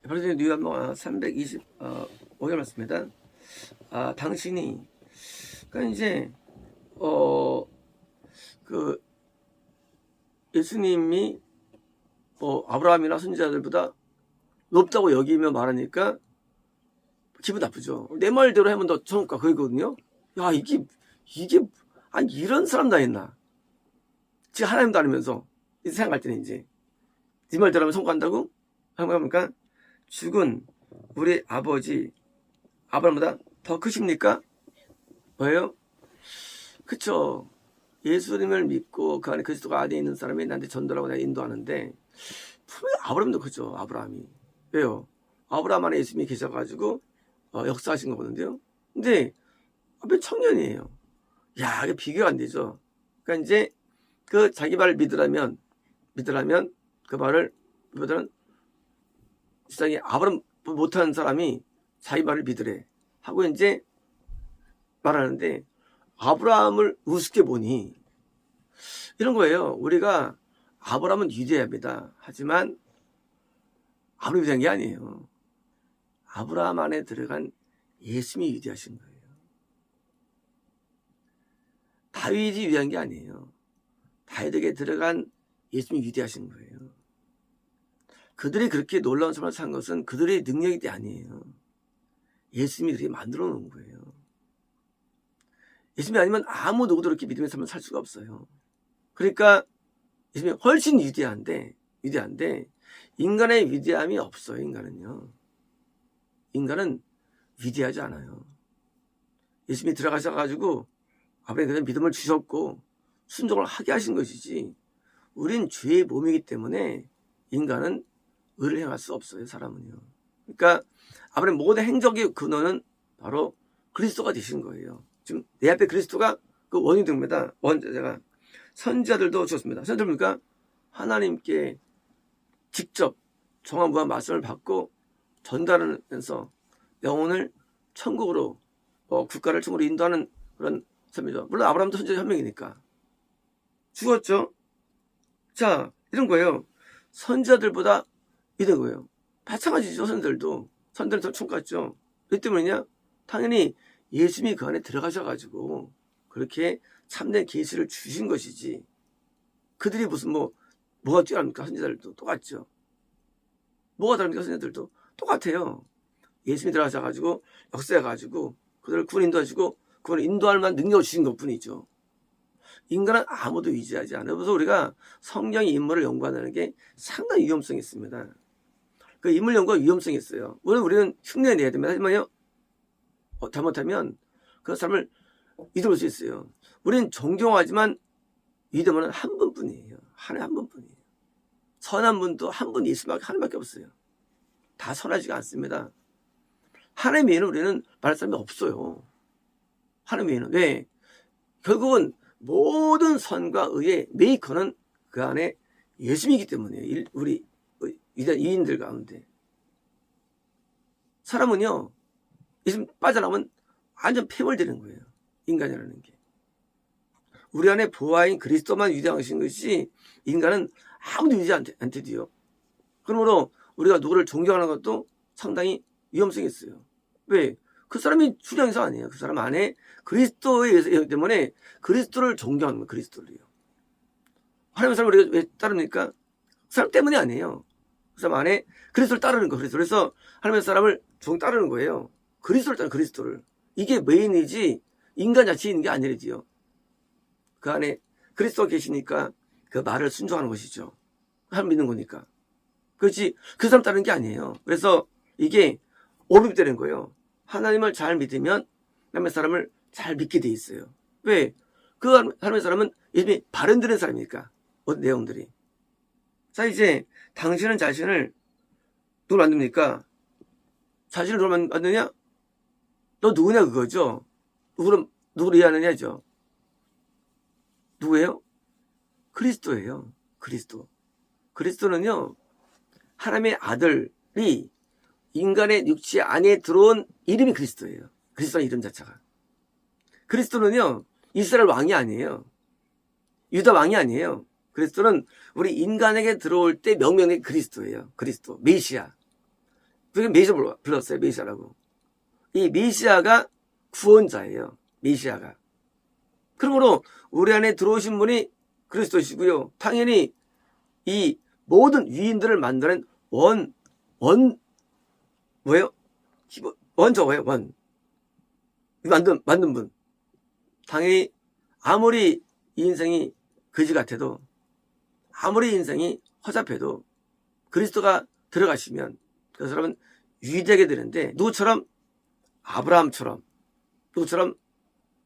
베드로전서 요한복음 325절 말씀입니다. 당신이 그러니까 이제 그 예수님이 아브라함이나 선지자들보다 높다고 여기며 말하니까 기분 나쁘죠. 내 말대로 하면 더 천국가 그거거든요. 야 이게 아니 이런 사람 다 있나? 지금 하나님도 아니면서 이제 생각할 때는 이제 네 말대로 하면 성공한다고? 생각해보니까 죽은 우리 아버지 아브라함보다 더 크십니까? 뭐예요? 그쵸. 예수님을 믿고 그 안에 그리스도가 안에 있는 사람이 나한테 전도라고 내가 인도하는데 분명히 아브라함도 크죠. 아브라함이. 왜요? 아브라함 안에 예수님이 계셔가지고 역사하신 거거든요. 근데 몇 청년이에요. 야, 이게 비교가 안 되죠. 그러니까 이제 그 자기 말을 믿으라면 그 말을 보다는 세상에 아브라함 못하는 사람이 자기 말을 믿으래 하고 이제 말하는데 아브라함을 우습게 보니 이런 거예요. 우리가 아브라함은 위대합니다. 하지만 아브라함이 위대한 게 아니에요. 아브라함 안에 들어간 예수님이 위대하신 거예요. 다윗이 위대한 게 아니에요. 다윗에게 들어간 예수님이 위대하신 거예요. 그들이 그렇게 놀라운 삶을 산 것은 그들의 능력이 아니에요. 예수님이 그렇게 만들어 놓은 거예요. 예수님이 아니면 아무 누구도 그렇게 믿음의 삶을 살 수가 없어요. 그러니까 예수님이 훨씬 위대한데 인간의 위대함이 없어요. 인간은 위대하지 않아요. 예수님이 들어가셔가지고 아브라함에게 믿음을 주셨고 순종을 하게 하신 것이지 우린 죄의 몸이기 때문에 인간은 의를 행할 수 없어요. 사람은요. 그러니까 아브라함의 모든 행적의 근원은 바로 그리스도가 되신 거예요. 지금 내 앞에 그리스도가 그 원인이 됩니다. 제가 선지자들도 주었습니다. 선지자들입니까? 하나님께 직접 정화무한 말씀을 받고 전달하면서 영혼을 천국으로 국가를 천국으로 인도하는 그런 삶이죠. 물론 아브라함도 선지자 한 명이니까 죽었죠. 자, 이런 거예요. 선지자들보다 이런 거예요. 마찬가지죠. 선들도 더 총같죠. 왜 때문이냐? 당연히 예수님이 그 안에 들어가셔가지고 그렇게 참된 계시를 주신 것이지. 그들이 무슨 뭐가 뛰어납니까? 선지자들도 똑같죠. 뭐가 다릅니까? 선지자들도 똑같아요. 예수님이 들어가셔가지고 역사해가지고 그들을 구원 인도하시고 그걸 인도할 만한 능력을 주신 것뿐이죠. 인간은 아무도 의지하지 않아요. 그래서 우리가 성경의 인물을 연구한다는 게 상당히 위험성이 있습니다. 그 인물 연구가 위험성이 있어요. 우리는 흉내내야 됩니다. 하지만요, 잘못하면 그 사람을 믿어볼 수 있어요. 우리는 존경하지만 믿으면 한 분뿐이에요. 하나님 한 분뿐이에요. 선한 분도 한 분 예수밖에 하나님밖에 없어요. 다 선하지가 않습니다. 하나님 외에는 우리는 말할 사람이 없어요. 하나님 외에는. 왜? 결국은 모든 선과 의의 메이커는 그 안에 예수님이기 때문에 우리 위대한 이인들 가운데 사람은요 예수님 빠져나오면 완전 폐월되는 거예요. 인간이라는 게 우리 안에 부하인 그리스도만 위대하신 것이 인간은 아무도 위대하지 않대요. 그러므로 우리가 누구를 존경하는 것도 상당히 위험성이 있어요. 왜? 그 사람이 주량에서 아니에요. 그 사람 안에 그리스도에 의해서 때문에 그리스도를 존경하는 거예요. 그리스도를요. 하나님의 사람을 우리가 왜 따릅니까? 그 사람 때문이 아니에요. 그 사람 안에 그리스도를 따르는 거예요. 그래서 하나님의 사람을 따르는 거예요. 그리스도를 따르는 그리스도를. 이게 메인이지 인간 자체에 있는 게 아니래지요. 그 안에 그리스도가 계시니까 그 말을 순종하는 것이죠. 하나님 믿는 거니까. 그렇지 그 사람 따르는 게 아니에요. 그래서 이게 오름이 되는 거예요. 하나님을 잘 믿으면 하나님의 사람을 잘 믿게 돼 있어요. 왜? 그 하나님의 사람은 예수님이 발현되는 사람이니까. 어떤 내용들이. 자, 이제 당신은 자신을 누구 만듭니까? 자신을 누구 만드냐? 너 누구냐 그거죠. 누구를 이해하느냐죠. 누구예요? 그리스도예요. 그리스도는요 하나님의 아들이 인간의 육체 안에 들어온 이름이 그리스도예요. 그리스도의 이름 자체가. 그리스도는요 이스라엘 왕이 아니에요. 유다 왕이 아니에요. 그리스도는 우리 인간에게 들어올 때 명명의 그리스도예요. 그리스도 메시아. 그게 메시아 불렀어요. 메시아라고. 이 메시아가 구원자예요. 메시아가. 그러므로 우리 안에 들어오신 분이 그리스도시고요. 당연히 이 모든 위인들을 만드는 뭐예요? 저거예요. 만든 분. 당연히 아무리 이 인생이 거지 같아도, 아무리 인생이 허잡해도 그리스도가 들어가시면 그 사람은 위대하게 되는데, 누구처럼? 아브라함처럼, 누구처럼?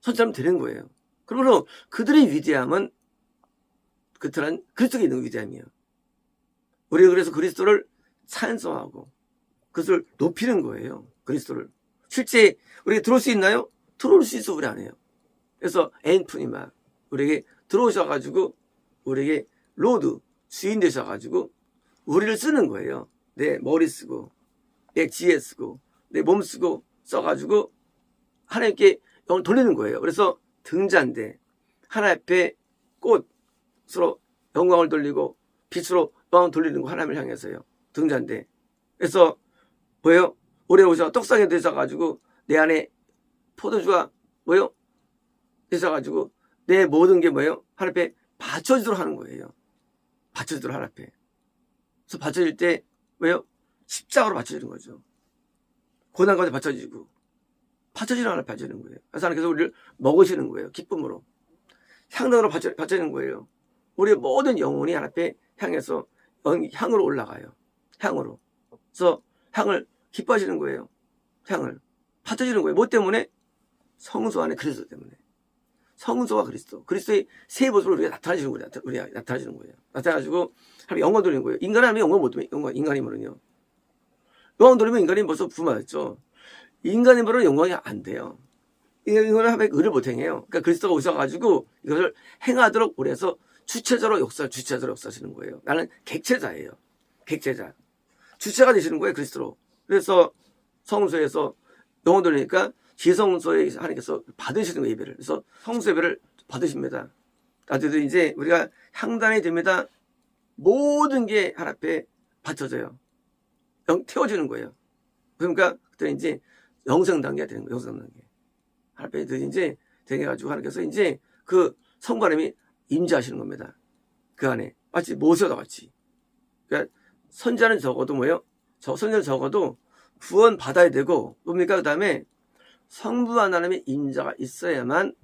선처럼 되는 거예요. 그러므로 그들의 위대함은 그들은 그리스도에 있는 위대함이에요. 우리가 그래서 그리스도를 찬송하고 그것을 높이는 거예요. 그리스도를. 실제 우리가 들어올 수 있나요? 들어올 수 있어, 우리 안에요. 그래서 엔푸니마, 우리에게 들어오셔가지고 우리에게 로드, 주인 되셔가지고 우리를 쓰는 거예요. 내 머리 쓰고 내 지혜 쓰고 내 몸 쓰고 써가지고 하나님께 영을 돌리는 거예요. 그래서 등잔대, 하나님 앞에 꽃으로 영광을 돌리고 빛으로 영광을 돌리는 거, 하나님을 향해서요. 등잔대. 그래서 뭐예요? 올해 오셔 떡상에 되셔가지고 내 안에 포도주가 뭐예요? 되셔가지고 내 모든 게 뭐예요? 하나님 앞에 받쳐지도록 하는 거예요. 받쳐지도록 하나님 앞에. 그래서 받쳐질 때 뭐예요? 십자가로 받쳐지는 거죠. 고난 가운데 받쳐지고 받쳐지는 하나님 받쳐지는 거예요. 그래서 하나님께서 우리를 먹으시는 거예요. 기쁨으로. 향단으로 받쳐지는 거예요. 우리의 모든 영혼이 하나님 앞에 향해서 향으로 올라가요. 향으로. 그래서 향을 기뻐하시는 거예요. 향을 받쳐지는 거예요. 뭐 때문에? 성소 안에 그리스도 때문에. 성소와 그리스도. 그리스도의 새 모습으로 우리가 나타나시는 거예요. 우리가 나타나시는 거예요. 나타나가지고 하나님 영광 돌리는 거예요. 인간은 하나님 영광 못 돌리면, 인간이면은요. 영광 돌리면 인간이 벌써 부맞죠. 인간이면은 영광이 안 돼요. 인간은 하나님의 의를 못 행해요. 그러니까 그리스도가 오셔가지고 이것을 행하도록 우리 해서 주체자로 역사하시는 거예요. 나는 객체자예요. 객체자. 주체가 되시는 거예요. 그리스도로. 그래서 성소에서 영광 돌리니까 지성소에 하나님께서 받으시는 거예요. 예배를. 그래서 성소 예배를 받으십니다. 나중에 이제 우리가 향단이 됩니다. 모든 게 하나님 앞에 받쳐져요. 태워지는 거예요. 그러니까 그때 이제 영생 단계가 되는 거예요. 영생 단계. 하나님 앞에 이제 되게가지고 하나님께서 이제 그 성부 하나님이 임재하시는 겁니다. 그 안에. 마치 모세와 같이. 그러니까 선자는 적어도 뭐예요? 선자는 적어도 구원 받아야 되고, 뭡니까? 그 다음에 성부 하나님의 임자가 있어야만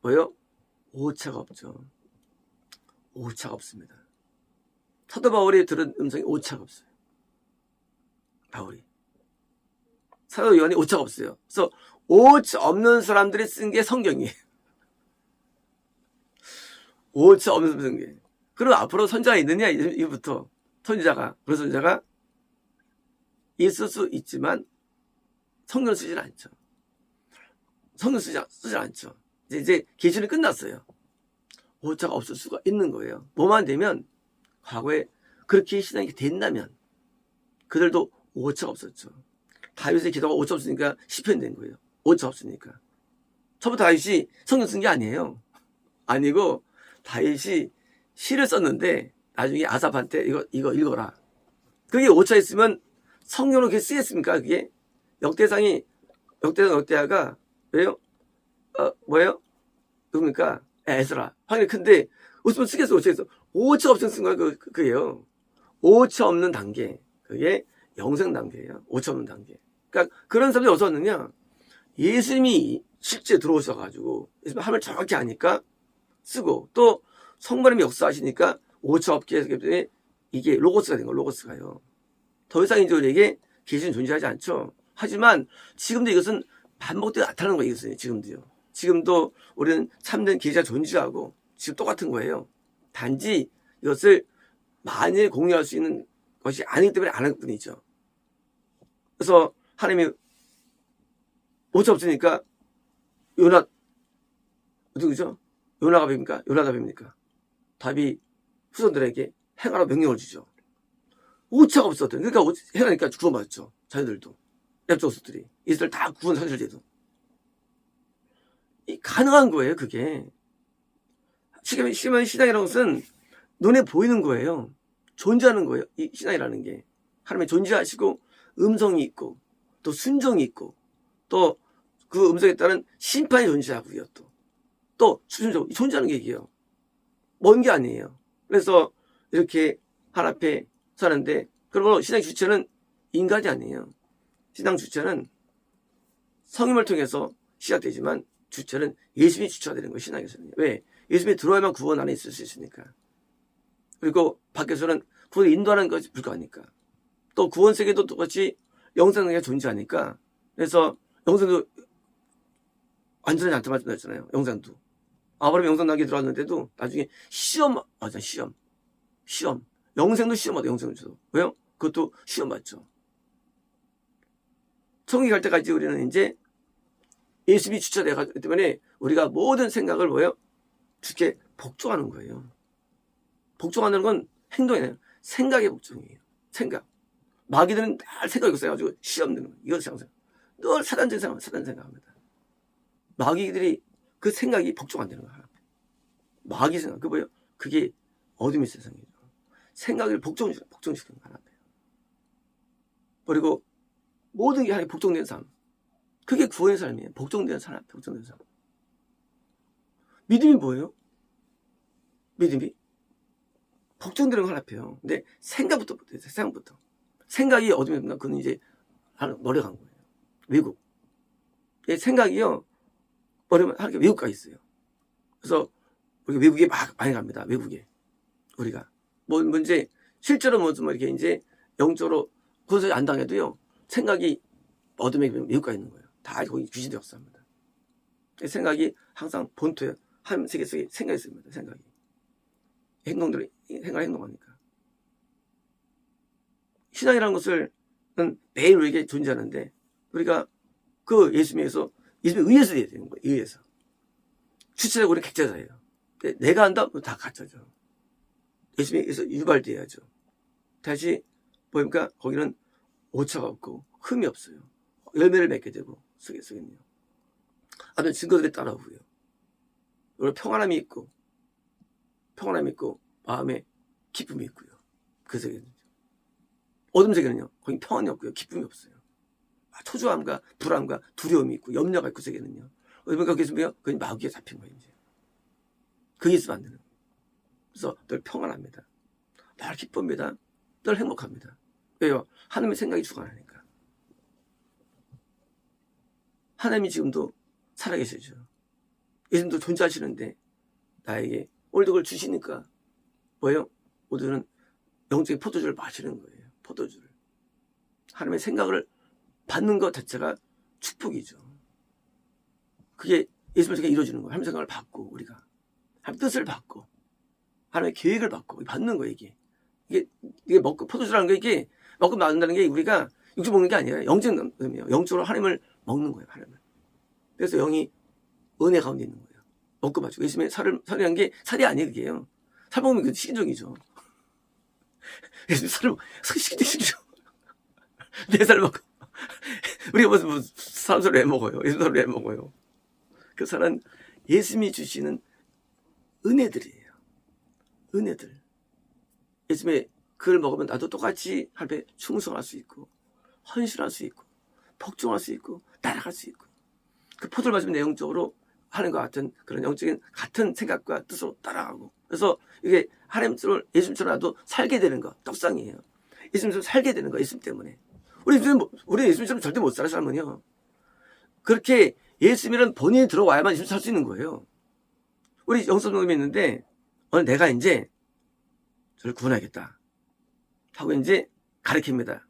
뭐예요? 오차가 없죠. 오차가 없습니다. 사도 바울이 들은 음성이 오차가 없어요. 바울이. 사도 요한이 오차가 없어요. 그래서 오차 없는 사람들이 쓴 게 성경이에요. 오차 없는 성경. 그럼 앞으로 선자가 있느냐? 이부터 선지자가. 그래서 선지자가 있을 수 있지만 성경 쓰질 않죠. 성경 쓰지 않죠. 이제 계시는 끝났어요. 오차가 없을 수가 있는 거예요. 뭐만 되면 과거에 그렇게 신앙이 된다면 그들도 오차가 없었죠. 다윗의 기도가 오차 없으니까 시편이 된 거예요. 오차 없으니까. 처음부터 다윗이 성경 쓴 게 아니에요. 아니고 다윗이 시를 썼는데 나중에 아삽한테 이거 읽어라. 그게 오차 있으면 성경으로 그게 쓰겠습니까? 그게 역대하가 왜요? 뭐예요? 누굽니까? 에스라. 확률이 큰데 웃으면 쓰겠어. 오차 없으면 쓴 거야. 그게요. 오차 없는 단계. 그게 영생 단계예요. 오차 없는 단계. 그러니까 그런 사람들이 어디서 왔느냐? 예수님이 실제 들어오셔가지고 예수님 하나님을 정확히 아니까 쓰고, 또 성령님이 역사하시니까 오차 없게 해서 이게 로고스가 된 거예요. 로고스가요. 더 이상 이제 우리에게 계시는 존재하지 않죠. 하지만 지금도 이것은 반복되어 나타나는 거예요. 이것은 지금도요. 지금도 우리는 참된 계시가 존재하고 지금 똑같은 거예요. 단지 이것을 만일 공유할 수 있는 것이 아니기 때문에 안 할 뿐이죠. 그래서 하나님이 오차 없으니까 요나 누구죠? 요나가 뵙니까? 요나가 뵙니까? 답이 후손들에게 행하라 명령을 주죠. 오차가 없었던. 그러니까 행하니까 구원받았죠. 자녀들도. 랩조스들이. 이들 다 구원 사실제도. 가능한 거예요, 그게. 신앙이라는 것은 눈에 보이는 거예요. 존재하는 거예요. 이 신앙이라는 게. 하나님이 존재하시고 음성이 있고 또 순종이 있고 또 그 음성에 따른 심판이 존재하고요. 또 수준적으로 존재하는 게 얘기예요. 먼 게 아니에요. 그래서 이렇게 하나님 앞에 사는데 그러므로 신앙의 주체는 인간이 아니에요. 신앙 주체는 성임을 통해서 시작되지만 주체는 예수님이 주체가 되는 거예요. 신앙에서는. 왜? 예수님이 들어야만 구원 안에 있을 수 있으니까. 그리고 밖에서는 구원을 인도하는 것이 불가하니까. 또 구원 세계도 똑같이 영생능력이 존재하니까. 그래서 영생도 완전히 나타났잖아요. 영생도. 아브라함이 영생 단계에 들어왔는데도 나중에 시험. 영생도 시험하다. 영생도. 왜요? 그것도 시험 받죠. 천국에 갈 때까지 우리는 이제 예수님이 주체되기 때문에 우리가 모든 생각을 뭐예요? 주께 복종하는 거예요. 복종하는 건 행동이 아니에요. 생각의 복종이에요. 생각. 마귀들은 날 생각이 있어가지고 시험 드는 거예요. 이것을 항상 늘 사단적인 생각합니다. 마귀들이 그 생각이 복종 안 되는 거야. 마귀 생각. 그게 뭐예요? 그게 어둠의 세상이죠. 생각을 복종시키는 거 하나. 그리고 모든 게 하나님 복종된 삶. 그게 구원의 삶이에요. 복종된 삶. 믿음이 뭐예요? 믿음이 복종되는 거 하나 앞에요. 근데 생각부터. 생각이 어둠에 있나? 그건 이제 머리가 간 거예요. 외국. 생각이요. 머리면 하나님께 외국 가 있어요. 그래서 우리가 외국에 막 많이 갑니다. 외국에. 우리가. 문제, 실제로 뭐 이렇게 이제 영적으로 그것을 안 당해도요. 생각이 어둠에 외국 가 있는 거예요. 다 거기 귀신도 역사합니다. 생각이 항상 본토에 한 세계 속에 생각이 있습니다. 생각이. 행동하니까. 신앙이라는 것을 매일 우리에게 존재하는데 우리가 그 예수님에 의해서 돼야 되는 거예요. 의해서. 주체적으로 우리 객자자예요. 내가 한다? 다 가짜죠. 예수님에 의해서 유발돼야죠. 다시 보니까 거기는 오차가 없고 흠이 없어요. 열매를 맺게 되고 속에는요. 아주 증거들이 따라오고요. 그리고 평안함이 있고 마음에 기쁨이 있고요. 그 세계는요. 어둠 세계는요. 거기 평안이 없고요. 기쁨이 없어요. 초조함과 불안과 두려움이 있고 염려가 있고 세계는요. 그러니까 거기 있으면 그건 마귀에 잡힌 거예요. 이제. 그게 있으면 안 되는 거예요. 그래서 늘 평안합니다. 늘 기쁩니다. 늘 행복합니다. 왜요? 하나님의 생각이 주관하니까. 하나님이 지금도 살아계시죠. 예수님도 존재하시는데 나에게 오늘도 그걸 주시니까 뭐예요? 모두는 영적인 포도주를 마시는 거예요. 포도주를. 하나님의 생각을 받는 것 자체가 축복이죠. 그게 예수님의 생각이 이루어지는 거예요. 하나님의 생각을 받고 우리가 하나님의 뜻을 받고 하나님의 계획을 받고 받는 거예요. 이게 먹고 포도주라는 게 이게 먹고 나눈다는 게 우리가 육주 먹는 게 아니에요. 영적이에요. 영적으로 하나님을 먹는 거예요. 하나님을. 그래서 영이 은혜 가운데 있는 거예요. 먹고 마시고. 예수님의 살이라는 게 살이 아니에요. 그게요. 살 먹으면 그 식인종이죠. 예수님 살을 식인종이죠. 내 살 먹고. 우리가 무슨 사람 살을 왜 먹어요? 예수님 살을 왜 먹어요? 그 살은 예수님이 주시는 은혜들이에요. 은혜들. 예수님의 그걸 먹으면 나도 똑같이 하나님에 충성할 수 있고 헌신할 수 있고 복종할 수 있고 따라갈 수 있고 그 포도를 마시면 내용적으로 하나님과 같은 그런 영적인 같은 생각과 뜻으로 따라가고 그래서 이게 하나님처럼 예수님처럼 나도 살게 되는 거 떡상이에요. 예수님처럼 살게 되는 거 예수님 때문에 우리 예수님처럼 절대 못 살아요. 사람은요. 그렇게 예수님이란 본인이 들어와야만 예수님 살 수 있는 거예요. 우리 영성님이 있는데 오늘 내가 이제 저를 구원하겠다 하고 이제 가르칩니다.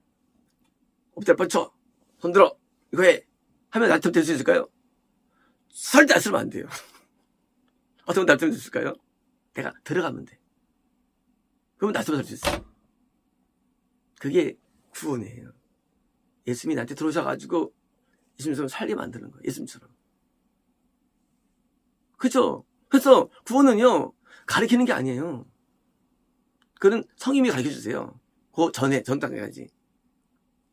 엎드려 뻗쳐 손들어 이거 해 하면 나한테 될 수 있을까요? 설대 안 쓰면 안 돼요. 어떻게 나한테 될 수 있을까요? 내가 들어가면 돼. 그러면 나한테 살 수 있어요. 그게 구원이에요. 예수님이 나한테 들어오셔가지고 예수님처럼 살게 만드는 거예요. 예수님처럼. 그죠? 그래서 구원은요 가르치는 게 아니에요. 그는 성님이 가르쳐 주세요. 그 전에 전 단계까지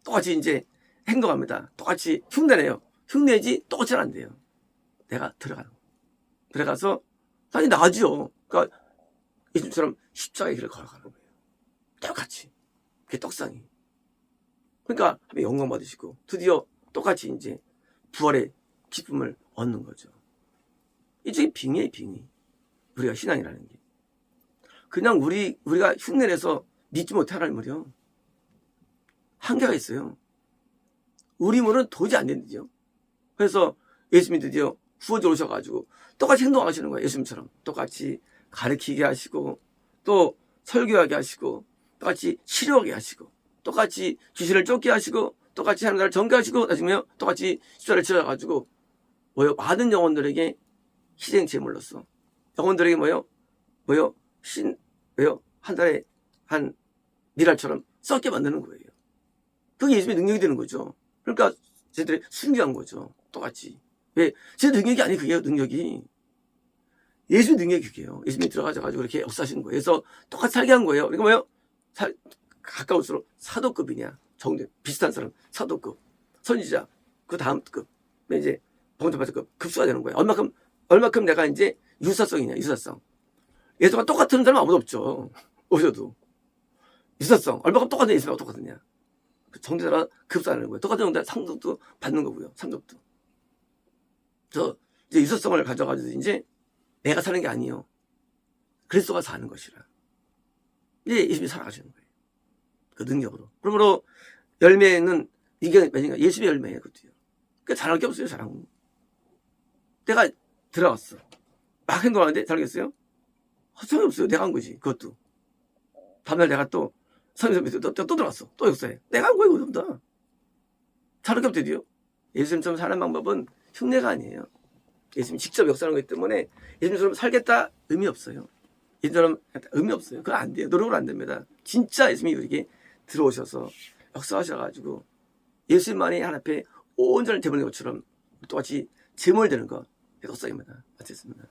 똑같이 이제 행동합니다. 똑같이 흉내내요. 흉내지 똑같이는 안 돼요. 내가 들어가서 사실 나아지요. 그러니까 예수님처럼 십자가의 길을 걸어가는 거예요. 똑같이. 그게 떡상이. 그러니까 영광 받으시고 드디어 똑같이 이제 부활의 기쁨을 얻는 거죠. 이쪽이 빙의예요, 빙의. 우리가 신앙이라는 게. 그냥 우리가 흉내내서 믿지 못해 하나님을요. 한계가 있어요. 우리 몸은 도저히 안 된대요. 그래서 예수님이 드디어 구원자 오셔가지고 똑같이 행동하시는 거예요. 예수님처럼. 똑같이 가르치게 하시고 또 설교하게 하시고 똑같이 치료하게 하시고 똑같이 귀신을 쫓게 하시고 똑같이 하나님을 전개하시고 나중에 똑같이 십자가를 지어가지고 뭐요? 많은 영혼들에게 희생 제물로서 영혼들에게 뭐요? 한 달에 한 미랄처럼 썩게 만드는 거예요. 그게 예수님의 능력이 되는 거죠. 그러니까 쟤들이 순교한 거죠. 똑같이. 왜? 제 능력이 아니 그게요. 능력이. 예수의 능력이 그게요. 예수님이 들어가셔가지고 이렇게 역사하시는 거예요. 그래서 똑같이 살게 한 거예요. 그러니까 뭐요? 가까울수록 사도급이냐. 정도 비슷한 사람 사도급. 선지자. 그 다음 급. 이제 봉사파급 급수가 되는 거예요. 얼마큼 내가 이제 유사성이냐. 유사성. 예수가 똑같은 사람 아무도 없죠. 오셔도. 유사성. 얼마큼 똑같은 예수가 똑같으냐. 그 정대사가 급사하는 거예요. 똑같은 정대 상급도 받는 거고요. 상급도. 이제 유사성을 가져가지고 이제 내가 사는 게 아니에요. 그리스도가 사는 것이라. 이제 예수님이 살아가시는 거예요. 그 능력으로. 그러므로 열매는 이게 몇인가? 예수님의 열매예요. 그것도요. 그러니까 잘할 게 없어요. 잘하고. 내가 들어갔어. 막 행동하는데 잘하겠어요? 소용이 없어요. 내가 한 거지. 그것도. 다음날 내가 또 성경에서 또 들어왔어. 또 역사해. 내가 한 거예요. 그럼 다. 잘할 게 없대요. 예수님처럼 사는 방법은 흉내가 아니에요. 예수님이 직접 역사하는 거기 때문에 예수님처럼 살겠다 의미 없어요. 예수님처럼 의미 없어요. 그건 안 돼요. 노력으로 안 됩니다. 진짜 예수님이 우리에게 들어오셔서 역사하셔가지고 예수님만이 하나님 앞에 온전한 제물인 것처럼 똑같이 제물되는 거 역사입니다. 맞습니다.